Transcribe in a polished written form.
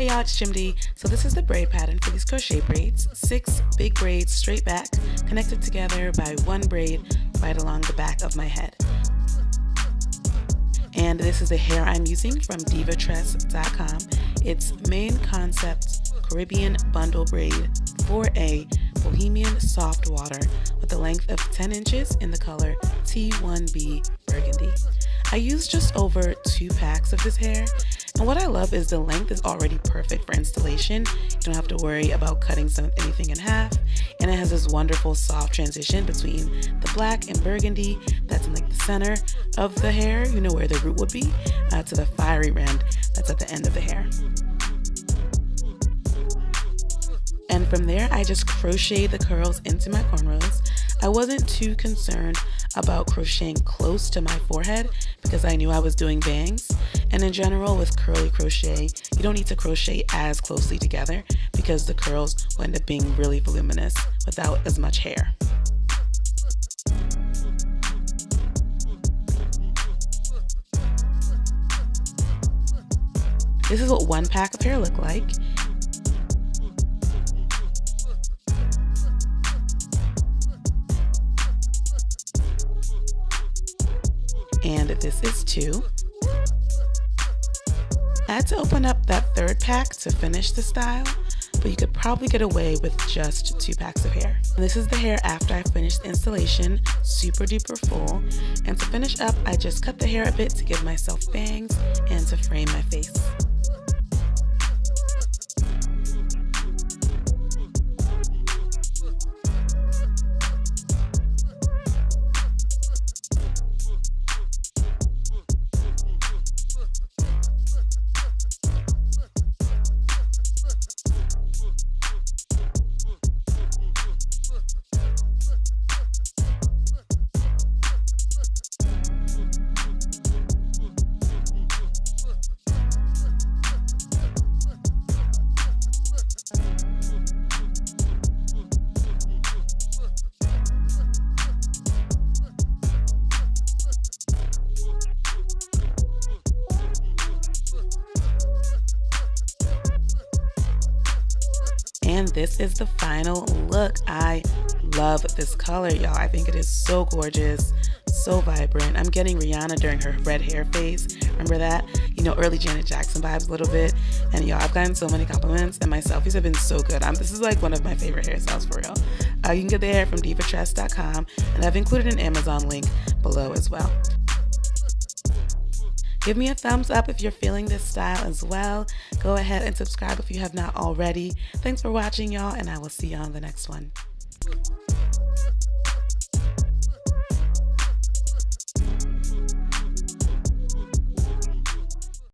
Hey y'all, it's Chimdi. So this is the braid pattern for these crochet braids. 6 big braids straight back, connected together by one braid right along the back of my head. And this is the hair I'm using from divatress.com. It's Main Concept Caribbean Bundle Braid 4A Bohemian Soft Water with a length of 10 inches in the color T1B Burgundy. I used just over 2 packs of this hair, and what I love is the length is already perfect for installation. You don't have to worry about cutting anything in half, and it has this wonderful soft transition between the black and burgundy that's in like the center of the hair, you know where the root would be, to the fiery rand that's at the end of the hair. And from there, I just crocheted the curls into my cornrows. I wasn't too concerned about crocheting close to my forehead because I knew I was doing bangs. And in general, with curly crochet, you don't need to crochet as closely together because the curls will end up being really voluminous without as much hair. This is what one pack of hair looked like. And this is 2. I had to open up that 3rd pack to finish the style, but you could probably get away with just 2 packs of hair. And this is the hair after I finished the installation, super duper full. And to finish up, I just cut the hair a bit to give myself bangs and to frame my face. And this is the final look. I love this color, y'all. I think it is so gorgeous, so vibrant. I'm getting Rihanna during her red hair phase. Remember that? You know, early Janet Jackson vibes a little bit. And y'all, I've gotten so many compliments and my selfies have been so good. This is like one of my favorite hairstyles for real. You can get the hair from divatress.com, and I've included an Amazon link below as well. Give me a thumbs up if you're feeling this style as well. Go ahead and subscribe if you have not already. Thanks for watching, y'all, and I will see you on the next one.